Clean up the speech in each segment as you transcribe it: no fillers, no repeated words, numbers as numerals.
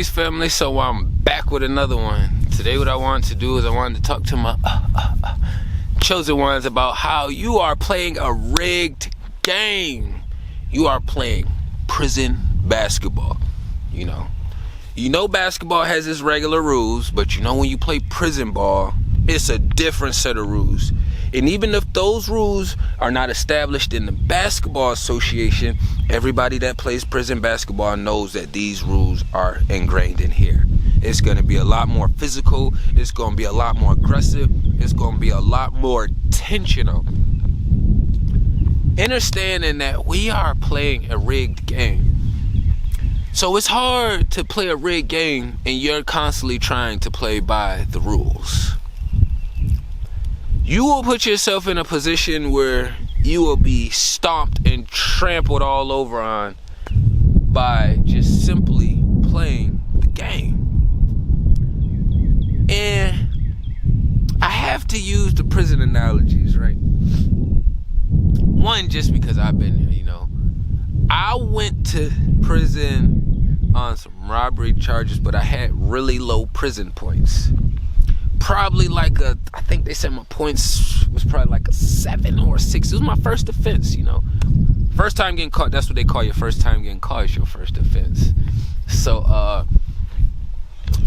Peace, family. So I'm back with another one. Today what I wanted to do is I wanted to talk to my chosen ones about how you are playing a rigged game. You are playing prison basketball. You know basketball has its regular rules, but when you play prison ball, it's a different set of rules. And even if those rules are not established in the basketball association, everybody that plays prison basketball knows that these rules are ingrained in here. It's going to be a lot more physical. It's going to be a lot more aggressive. It's going to be a lot more intentional. Understanding that we are playing a rigged game. So it's hard to play a rigged game and you're constantly trying to play by the rules. You will put yourself in a position where you will be stomped and trampled all over on by just simply playing the game. And I have to use the prison analogies, right? One, just because I've been there, I went to prison on some robbery charges, but I had really low prison points. Probably I think they said my points was probably like a 7 or a 6. It was my first offense, First time getting caught, that's what they call your first time getting caught, is your first offense. So, I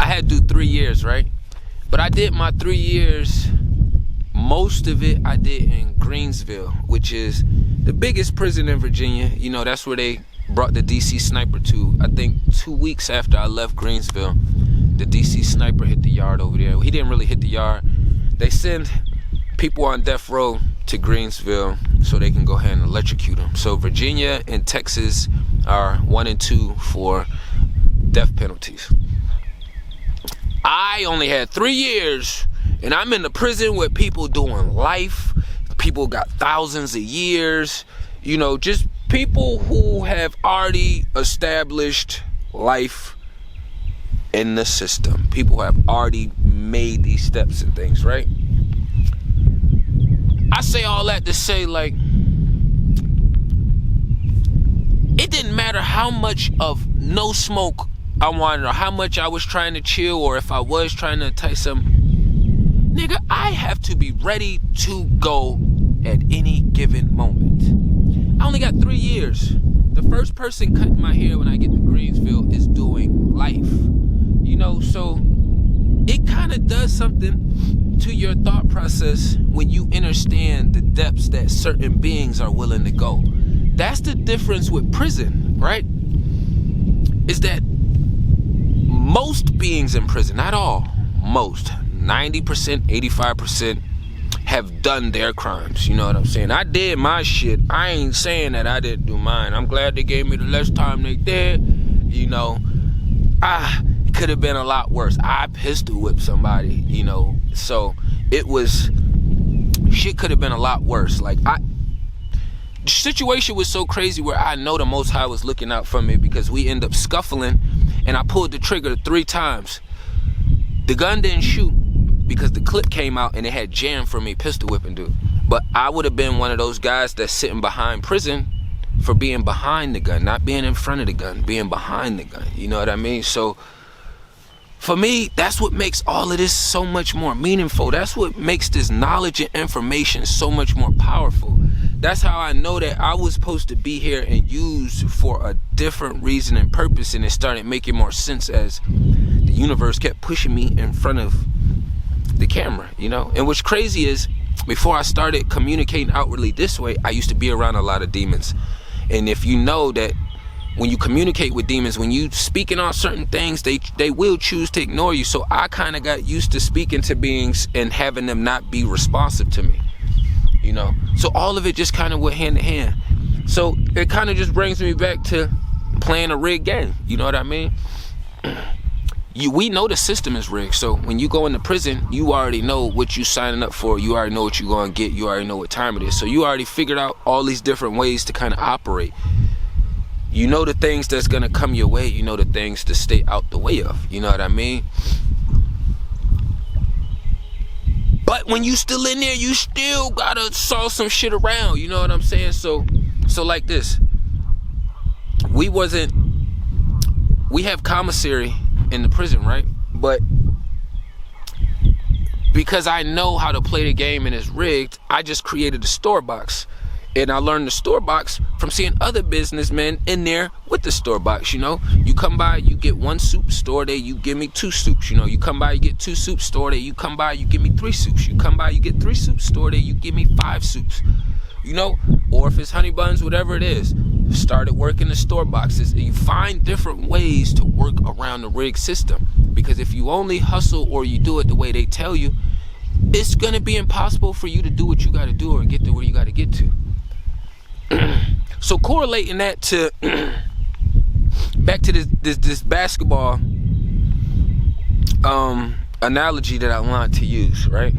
had to do 3 years, right? But I did my 3 years, most of it I did in Greensville, which is the biggest prison in Virginia. That's where they brought the DC sniper to. I think 2 weeks after I left Greensville, the DC sniper hit the yard over there. He didn't really hit the yard. They send people on death row to Greensville so they can go ahead and electrocute them. So Virginia and Texas are 1 and 2 for death penalties. I only had 3 years, and I'm in the prison with people doing life. People got thousands of years. Just people who have already established life in the system. People have already made these steps and things, right? I say all that to say, it didn't matter how much of no smoke I wanted, or how much I was trying to chill, or if I was trying to entice some. Nigga, I have to be ready to go at any given moment. I only got 3 years. The first person cutting my hair when I get to Greensville is doing life. So it kind of does something to your thought process when you understand the depths that certain beings are willing to go. That's the difference with prison, right? Is that most beings in prison, not all, most, 90%, 85% have done their crimes. You know what I'm saying? I did my shit. I ain't saying that I didn't do mine. I'm glad they gave me the less time they did. It could have been a lot worse. I pistol whipped somebody, so it was, shit could have been a lot worse. The situation was so crazy where I know the Most High was looking out for me, because we end up scuffling and I pulled the trigger 3 times. The gun didn't shoot because the clip came out and it had jammed for me pistol whipping dude. But I would have been one of those guys that's sitting behind prison for being behind the gun, not being in front of the gun, being behind the gun. You know what I mean? So for me, that's what makes all of this so much more meaningful. That's what makes this knowledge and information so much more powerful. That's how I know that I was supposed to be here and used for a different reason and purpose, and it started making more sense as the universe kept pushing me in front of the camera, And what's crazy is, before I started communicating outwardly this way, I used to be around a lot of demons. And if you know that when you communicate with demons, when you speaking on certain things, they will choose to ignore you. So I kind of got used to speaking to beings and having them not be responsive to me, So all of it just kind of went hand in hand. So it kind of just brings me back to playing a rigged game. You know what I mean? We know the system is rigged. So when you go into prison, you already know what you're signing up for. You already know what you're going to get. You already know what time it is. So you already figured out all these different ways to kind of operate. You know the things that's going to come your way. You know the things to stay out the way of. You know what I mean? But when you still in there, you still got to saw some shit around. You know what I'm saying? So like this. We have commissary in the prison, right? But because I know how to play the game and it's rigged, I just created a store box. And I learned the store box from seeing other businessmen in there with the store box, you know. You come by, you get 1 soup, store there, you give me 2 soups, you know. You come by, you get 2 soups, store there, you come by, you give me 3 soups. You come by, you get 3 soups, store there, you give me 5 soups, you know. Or if it's honey buns, whatever it is, started working the store boxes. And you find different ways to work around the rig system. Because if you only hustle or you do it the way they tell you, it's gonna be impossible for you to do what you gotta do or get to where you gotta get to. So correlating that to back to this basketball analogy that I want to use, right?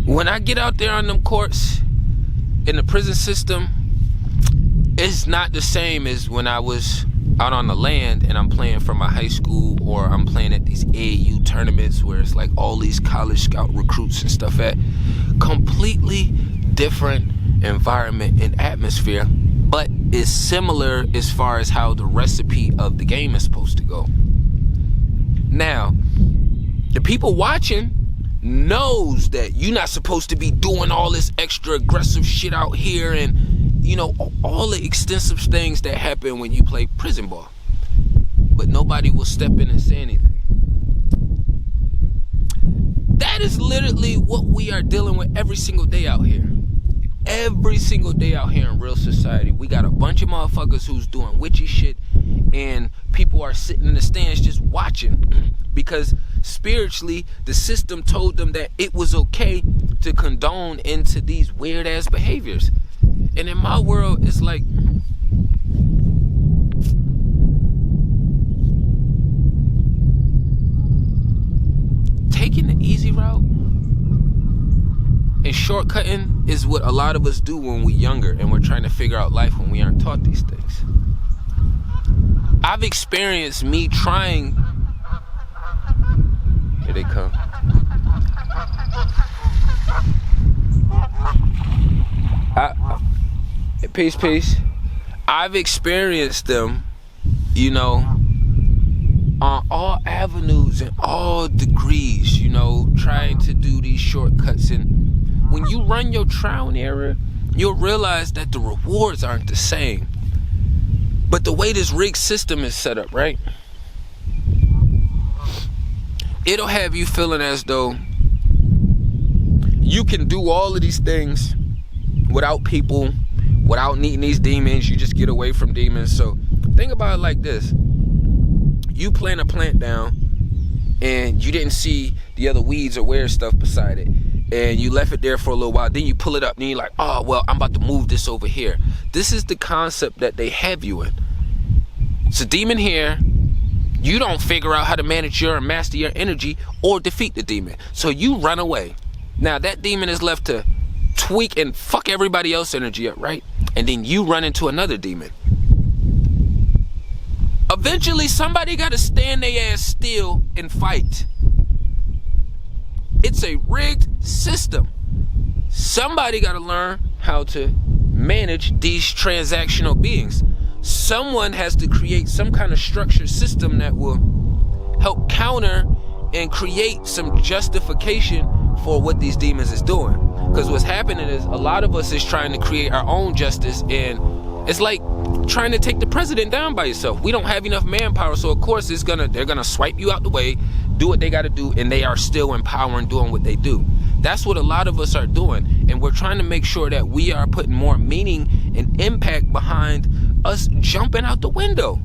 When I get out there on them courts in the prison system, it's not the same as when I was out on the land and I'm playing for my high school, or I'm playing at these AAU tournaments where it's like all these college scout recruits and stuff at. Completely different environment and atmosphere, but it's similar as far as how the recipe of the game is supposed to go. Now, the people watching knows that you're not supposed to be doing all this extra aggressive shit out here and, you know, all the extensive things that happen when you play prison ball. But nobody will step in and say anything. That is literally what we are dealing with every single day out here. Every single day out here in real society, we got a bunch of motherfuckers who's doing witchy shit, and people are sitting in the stands just watching because spiritually the system told them that it was okay to condone into these weird ass behaviors. And in my world, it's like, taking the easy route and shortcutting is what a lot of us do when we're younger and we're trying to figure out life when we aren't taught these things. I've experienced me trying. Here they come. Peace. I've experienced them, you know, on all avenues and all degrees, you know, trying to do these shortcuts. And when you run your trial and error, you'll realize that the rewards aren't the same. But the way this rigged system is set up, right? It'll have you feeling as though you can do all of these things without people, without needing these demons. You just get away from demons. So think about it like this. You plant a plant down and you didn't see the other weeds or weird stuff beside it, and you left it there for a little while. Then you pull it up and you're like, oh, well, I'm about to move this over here. This is the concept that they have you in. It's a demon here. You don't figure out how to manage your and master your energy or defeat the demon. So you run away. Now that demon is left to tweak and fuck everybody else's energy up, right? And then you run into another demon. Eventually somebody gotta stand their ass still and fight. It's a rigged system. Somebody gotta learn how to manage these transactional beings. Someone has to create some kind of structured system that will help counter and create some justification for what these demons is doing. Because what's happening is a lot of us is trying to create our own justice, and it's like trying to take the president down by yourself. We don't have enough manpower, so of course they're gonna swipe you out the way, do what they gotta do, and they are still in power and doing what they do. That's what a lot of us are doing, and we're trying to make sure that we are putting more meaning and impact behind us jumping out the window.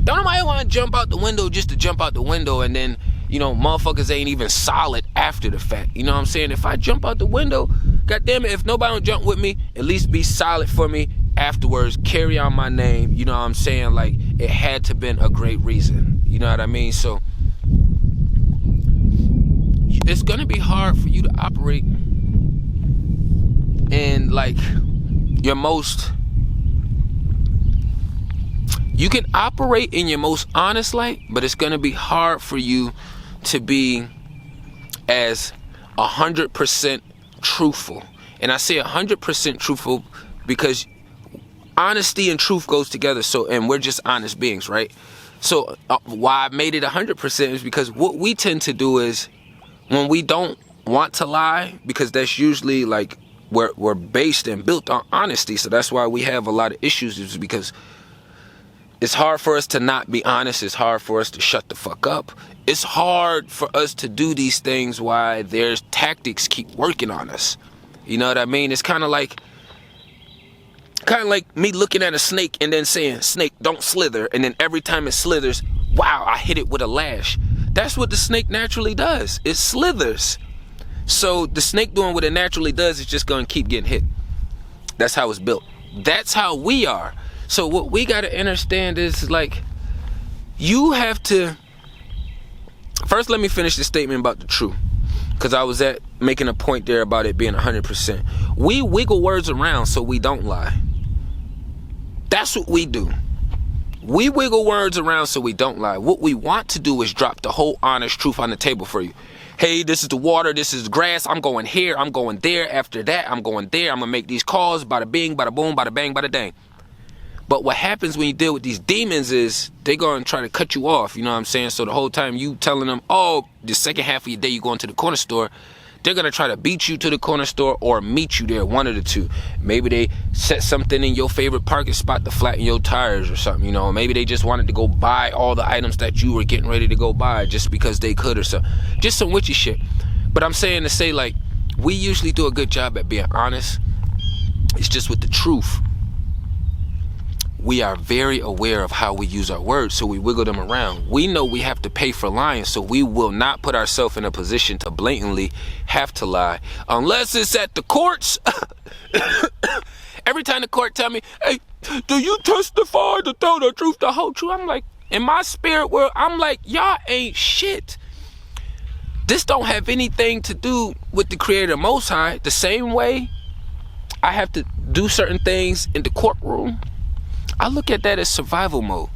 Don't nobody want to jump out the window just to jump out the window, and then, you know, motherfuckers ain't even solid after the fact. You know what I'm saying? If I jump out the window, goddamn it, if nobody don't jump with me, at least be solid for me afterwards, carry on my name. You know what I'm saying? Like, it had to been a great reason. You know what I mean? So it's gonna be hard for you to operate in like your most, you can operate in your most honest light, but it's gonna be hard for you to be as 100% truthful. And I say 100% truthful because honesty and truth goes together. So, and we're just honest beings, right? So why I made it 100% is because what we tend to do is when we don't want to lie, because that's usually like we're based and built on honesty. So that's why we have a lot of issues, is because it's hard for us to not be honest. It's hard for us to shut the fuck up. It's hard for us to do these things while their tactics keep working on us. You know what I mean? It's kind of like me looking at a snake and then saying, snake, don't slither. And then every time it slithers, wow, I hit it with a lash. That's what the snake naturally does. It slithers. So the snake doing what it naturally does is just going to keep getting hit. That's how it's built. That's how we are. So what we got to understand is, like, you have to... First, let me finish the statement about the truth, because I was making a point there about it being 100%. We wiggle words around so we don't lie. That's what we do. We wiggle words around so we don't lie. What we want to do is drop the whole honest truth on the table for you. Hey, this is the water, this is the grass, I'm going here, I'm going there, after that, I'm going there, I'm going to make these calls, bada bing, bada boom, bada bang, bada dang. But what happens when you deal with these demons is they're going to try to cut you off, you know what I'm saying? So the whole time you telling them, oh, the second half of your day you going to the corner store, they're going to try to beat you to the corner store or meet you there, one of the two. Maybe they set something in your favorite parking spot to flatten your tires or something, you know. Maybe they just wanted to go buy all the items that you were getting ready to go buy just because they could or something. Just some witchy shit. But I'm saying to say, like, we usually do a good job at being honest. It's just with the truth. We are very aware of how we use our words, so we wiggle them around. We know we have to pay for lying, so we will not put ourselves in a position to blatantly have to lie. Unless it's at the courts. Every time the court tell me, hey, do you testify to tell the truth, the whole truth? I'm like, in my spirit world, I'm like, y'all ain't shit. This don't have anything to do with the Creator Most High. The same way I have to do certain things in the courtroom, I look at that as survival mode.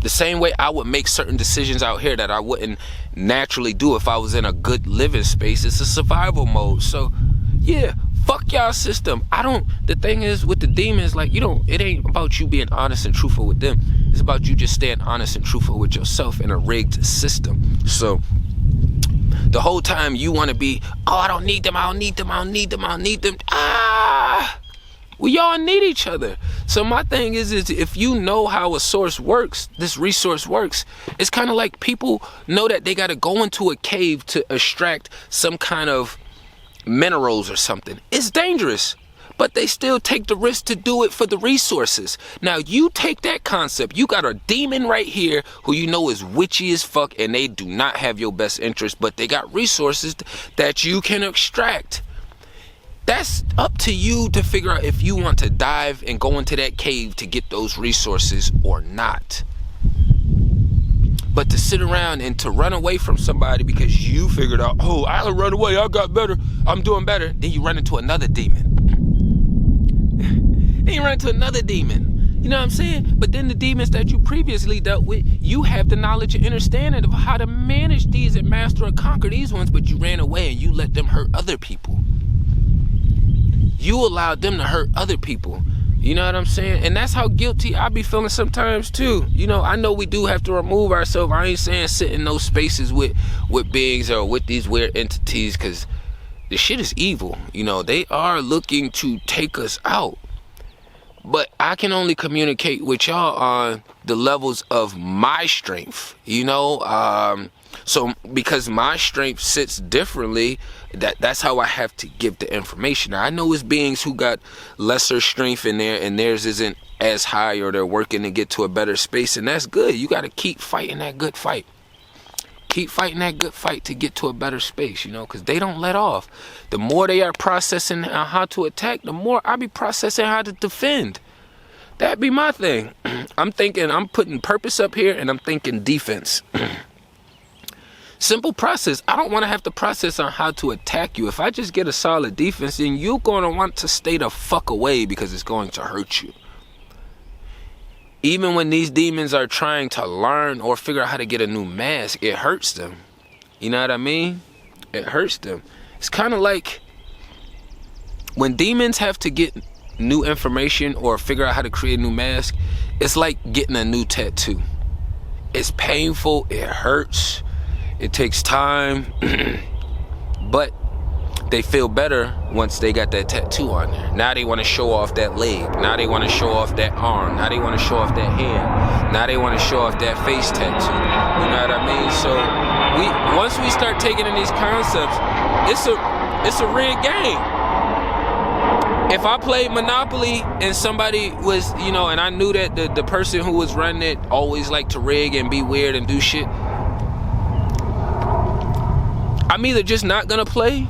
The same way I would make certain decisions out here that I wouldn't naturally do if I was in a good living space. It's a survival mode. So, yeah, fuck y'all system. The thing is with the demons, like, it ain't about you being honest and truthful with them. It's about you just staying honest and truthful with yourself in a rigged system. So, the whole time you want to be, oh, I don't need them. We all need each other. So my thing is if you know how a source works, this resource works, it's kind of like people know that they got to go into a cave to extract some kind of minerals or something. It's dangerous, but they still take the risk to do it for the resources. Now you take that concept, you got a demon right here who you know is witchy as fuck and they do not have your best interest, but they got resources that you can extract. That's up to you to figure out if you want to dive and go into that cave to get those resources or not. But to sit around and to run away from somebody because you figured out, oh, I'll run away, I got better, I'm doing better. Then you run into another demon. Then you run into another demon. You know what I'm saying? But then the demons that you previously dealt with, you have the knowledge and understanding of how to manage these and master and conquer these ones, but you ran away and you let them hurt other people. You allowed them to hurt other people. You know what I'm saying? And that's how guilty I be feeling sometimes too. You know, I know we do have to remove ourselves. I ain't saying sit in those spaces with beings or with these weird entities, because the shit is evil. You know, they are looking to take us out. But I can only communicate with y'all on the levels of my strength, you know? So because my strength sits differently, that's how I have to give the information. Now, I know it's beings who got lesser strength in there and theirs isn't as high, or they're working to get to a better space, and that's good. You got to keep fighting that good fight. Keep fighting that good fight to get to a better space, you know, because they don't let off. The more they are processing how to attack, the more I be processing how to defend. That'd be my thing. I'm thinking, I'm putting purpose up here, and I'm thinking defense. Simple process. I don't want to have to process on how to attack you. If I just get a solid defense, then you're going to want to stay the fuck away because it's going to hurt you. Even when these demons are trying to learn or figure out how to get a new mask, it hurts them. You know what I mean? It hurts them. It's kind of like when demons have to get new information or figure out how to create a new mask, it's like getting a new tattoo. It's painful, it hurts, it takes time, but they feel better once they got that tattoo on there. Now they want to show off that leg. Now they want to show off that arm. Now they want to show off that hand. Now they want to show off that face tattoo. You know what I mean? So once we start taking in these concepts, it's a rigged game. If I played Monopoly and somebody was, and I knew that the person who was running it always liked to rig and be weird and do shit, I'm either just not gonna play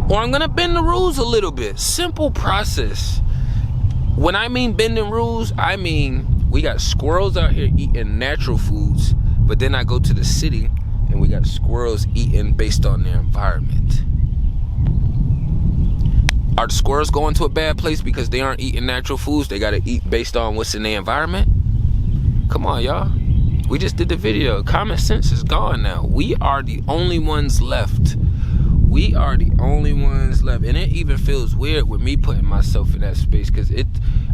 or I'm gonna bend the rules a little bit. Simple process. When I mean bending rules, I mean we got squirrels out here eating natural foods, but then I go to the city and we got squirrels eating based on their environment. Are the squirrels going to a bad place because they aren't eating natural foods? They gotta eat based on what's in their environment? Come on, y'all. We just did the video. Common sense is gone now. We are the only ones left. We are the only ones left. And it even feels weird with me putting myself in that space, because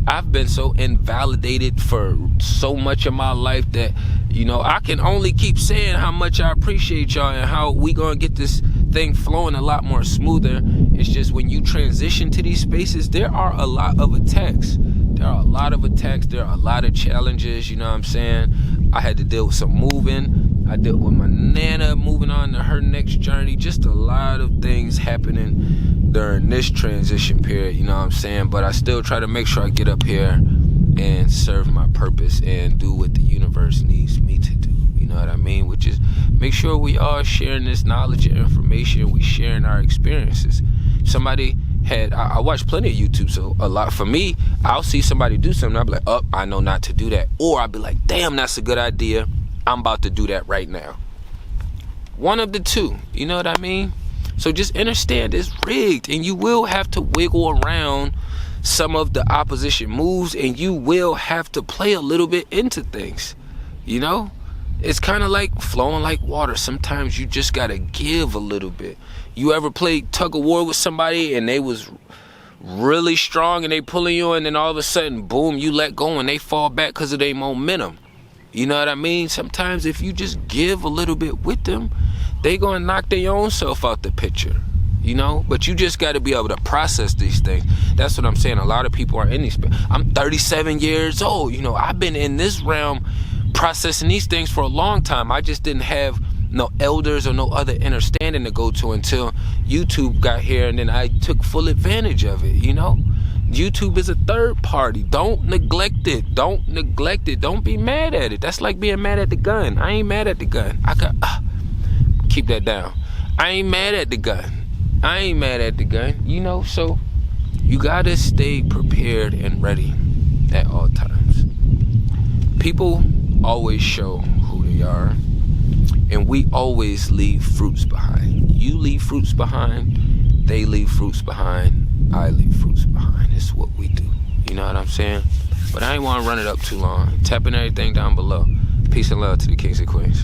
I've been so invalidated for so much of my life that, I can only keep saying how much I appreciate y'all and how we gonna get this thing flowing a lot more smoother. It's just when you transition to these spaces, there are a lot of attacks. There are a lot of challenges, you know what I'm saying? I had to deal with some moving. I dealt with my nana moving on to her next journey. Just a lot of things happening during this transition period, you know what I'm saying? But I still try to make sure I get up here and serve my purpose and do what the universe needs me to do. You know what I mean? Which is make sure we all sharing this knowledge and information. We sharing our experiences. I watch plenty of YouTube, so a lot for me, I'll see somebody do something, I'll be like, oh, I know not to do that. Or I'll be like, damn, that's a good idea. I'm about to do that right now. One of the two, you know what I mean? So just understand it's rigged, and you will have to wiggle around some of the opposition moves, and you will have to play a little bit into things, It's kind of like flowing like water. Sometimes you just gotta give a little bit. You ever played tug of war with somebody and they was really strong and they pulling you, and then all of a sudden, boom, you let go and they fall back because of their momentum? You know what I mean? Sometimes if you just give a little bit with them, they gonna knock their own self out the picture, But you just gotta be able to process these things. That's what I'm saying. A lot of people are in these. I'm 37 years old. I've been in this realm processing these things for a long time. I just didn't have no elders or no other understanding to go to until YouTube got here, and then I took full advantage of it, YouTube is a third party. Don't neglect it. Don't be mad at it. That's like being mad at the gun. I ain't mad at the gun. Keep that down. I ain't mad at the gun. So you gotta stay prepared and ready at all times. People always show who they are, and we always leave fruits behind. You leave fruits behind, they leave fruits behind, I leave fruits behind. It's what we do. You know what I'm saying? But I ain't want to run it up too long. Tapping everything down below. Peace and love to the kings and queens.